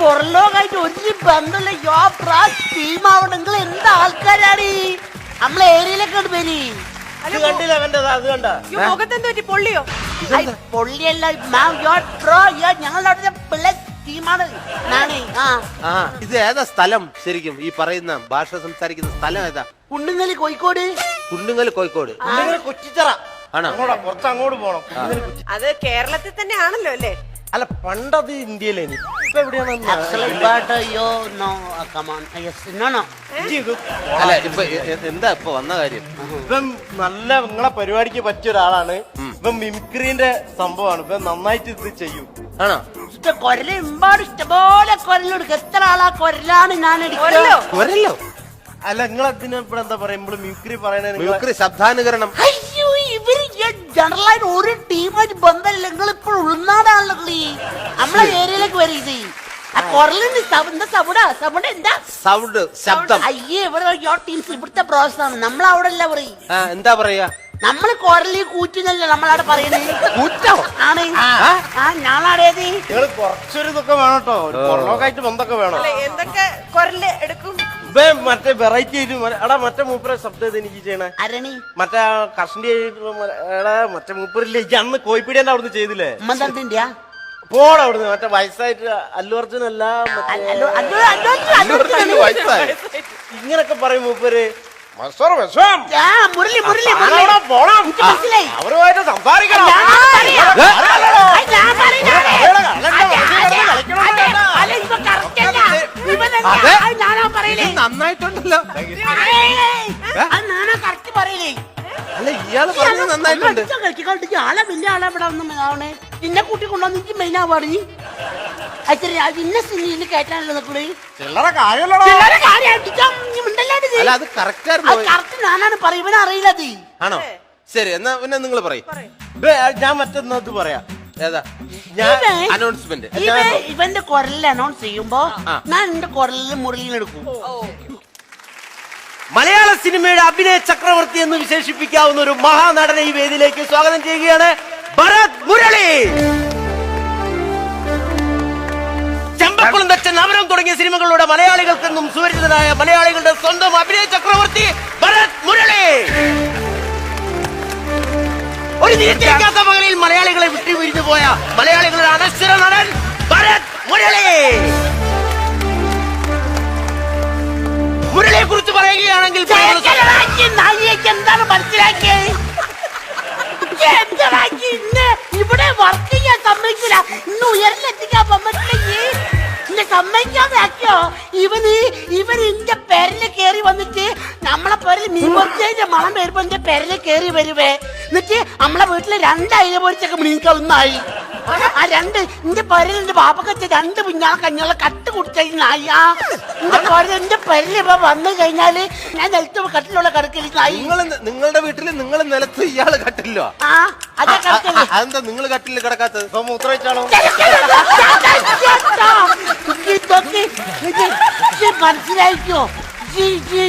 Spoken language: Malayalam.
പുറലോകായിട്ട് ഒരു ബന്ധമില്ല. ടീമാവണം. നിങ്ങൾ എന്താ ആൾക്കാരാണ് നമ്മളെ ഏരിയയിലൊക്കെ പേര് കണ്ടില്ല അത് കണ്ട മുഖത്തെന്ത് പറ്റി? പൊള്ളിയോ? പൊള്ളിയല്ല ഞങ്ങളുടെ പിള്ളേ ടീമാണ്. ഇത് ഏതാ സ്ഥലം ശരിക്കും? ഈ പറയുന്ന ഭാഷ സംസാരിക്കുന്ന സ്ഥലം ഏതാ? കുണ്ടുങ്ങല് കോഴിക്കോട്. കുണ്ടുങ്ങല് കോഴിക്കോട്. കുറ്റിച്ചറ ആണോ? കുറച്ച് അങ്ങോട്ട് പോണം. അത് കേരളത്തിൽ തന്നെ ആണല്ലോ അല്ലേ? അല്ല പണ്ടത് ഇന്ത്യയിലേനി. ഇപ്പൊ എവിടെയാണ്? അല്ല ഇപ്പൊ എന്താ ഇപ്പൊ വന്ന കാര്യം? ഇപ്പം നല്ല നിങ്ങളെ പരിപാടിക്ക് പറ്റിയ ഒരാളാണ്. ഇപ്പം മിമിക്രീന്റെ സംഭവമാണ്. ഇപ്പം നന്നായിട്ട് ഇത് ചെയ്യും. ആണോ? കൊരല് എമ്പാട് ഇഷ്ടംപോലെ കൊരലെടുക്കും. എത്ര ആളാ കൊരലാണ് ഞാൻ ഒരല്ലോ. അല്ല നിങ്ങൾ അതിന് ഇവിടെ എന്താ പറയാ? നമ്മള് മിമിക്രി പറയണ മിമിക്രി ശബ്ദാനുകരണം. അയ്യോ ഇവര് ജനറലായിട്ട് ഒരു ടീമായിട്ട് ബന്ധമില്ല. നിങ്ങൾ ഇപ്പോൾ ഉൾനാടാണല്ലോ നമ്മളെ ഏരിയയിലേക്ക് വരും. ആ കൊറലിന്റെ സൗണ്ട് ശബ്ദം. അയ്യേ ഇവിടെ ടീംസ് ഇവിടുത്തെ പ്രോസസ്സാണ്. നമ്മളവിടെ അല്ല പറയും. എന്താ പറയാ? നമ്മള് കൊരലി കൂറ്റുന്നല്ല നമ്മളവിടെ പറയുന്നത്. കൂറ്റോ ആണ്? ഞാളാടേത് നിങ്ങൾ കുറച്ചൊരു ഇതൊക്കെ വേണം കേട്ടോ. കൊറലോക്കായിട്ട് ബന്ധമൊക്കെ വേണം. എന്തൊക്കെ കൊരല് എടുക്കും? മറ്റേ വെറൈറ്റി എടാ മറ്റേ മൂപ്പരെ ശബ്ദം എനിക്ക് ചെയ്യണേ. അരണി മറ്റേ കഷണ്ടി മറ്റേ മൂപ്പരില്ലേ അന്ന് കോയിപ്പീടിയന്റെ അവിടുന്ന് ചെയ്തില്ലേ? ഉമ്മന്തിന്റെയാ പോടാ അവിടുന്ന്. മറ്റേ വയസ്സായിട്ട് അല്ലു അർജുൻ അല്ല ഇങ്ങനൊക്കെ പറയും മൂപ്പര്. അവരുമായിട്ട് സംസാരിക്കണം. നന്നായിട്ടുണ്ടല്ലോ. അല്ല ഇയാള് പറഞ്ഞത് നന്നായിട്ടുണ്ട്. ആളെ വലിയ ആളെ ഇവിടെ ഒന്നും നിന്നെ കൂട്ടി കൊണ്ടുവന്ന് മെയിൻ ആവാണ്. ഇന്ന സിനിമയിൽ കയറ്റാനല്ലോ നിൽക്കണേ. ഞാനാണ് പറയും. ഇവനെ അറിയില്ലത്. ആണോ? ശരി എന്നാ പിന്നെ നിങ്ങൾ പറയും. ഞാൻ മറ്റൊന്നത് പറയാം. ഏതാ? അനൗൺസ്മെന്റ്. ഇവന്റെ കുരലിൽ അനൗൺസ് ചെയ്യുമ്പോ ഞാൻ എന്റെ കുരലിൽ മുരളിയിലെടുക്കും. മലയാള സിനിമയുടെ അഭിനയ ചക്രവർത്തി എന്ന് വിശേഷിപ്പിക്കാവുന്ന ഒരു മഹാനടനെ ഈ വേദിയിലേക്ക് സ്വാഗതം ചെയ്യുകയാണ്. ഭരത് മുരളി. ചെമ്പക്കുളം തച്ചൻ, നവരം തുടങ്ങിയ സിനിമകളിലൂടെ മലയാളികൾക്കെന്നും സുപരിചിതനായ മലയാളികളുടെ സ്വന്തം അഭിനയ ചക്രവർത്തി ഭരത് മുരളി. ഒരു നിരത്തിരിക്കാത്ത മകനിൽ മലയാളികളെ വിട്ടുപിരിഞ്ഞു പോയ മലയാളികളുടെ അനശ്വര നടൻ ഭരത് മുരളി. മുരളിയെ കുറിച്ച് പറയുകയാണെങ്കിൽ എന്താണ് മനസ്സിലാക്കിയത്? ഇവിടെ വർക്ക് ചെയ്യാൻ സമ്മതിക്കില്ല. ഇന്ന് ഉയർന്നെത്തിക്കാൻ സമ്മതിക്കാതെ ആക്കിയോ? ഇവന് എന്റെ പെരല് കേറി വന്നിട്ട് നമ്മളെ പെരല് മീൻപൊറിച്ചതിന്റെ മണം വരുമ്പോ എന്റെ പെരല് കേറി വരുവേ. എന്നിട്ട് നമ്മളെ വീട്ടില് 2 അയില പൊരിച്ചൊക്കെ മീൻകളൊന്നായി. ആ 2 എന്റെ പെരല് എന്റെ ബാപ്പക്കത്തെ 2 പിഞ്ഞാളെ കഞ്ഞാളെ കട്ട് കുടിച്ചായി. എന്റെ പെരല് ഇപ്പൊ വന്നു കഴിഞ്ഞാല് ഞാൻ നിലത്ത് കട്ടിലുള്ള കിടക്കലായി. നിങ്ങളുടെ വീട്ടില് നിങ്ങൾ നിലത്ത് ഇയാള് കട്ടില്ലോ? അതെന്താ നിങ്ങൾ കട്ടില് കിടക്കാത്തത്? മൂത്രയിച്ചാണോ? മനസ്സിലായിക്കോ?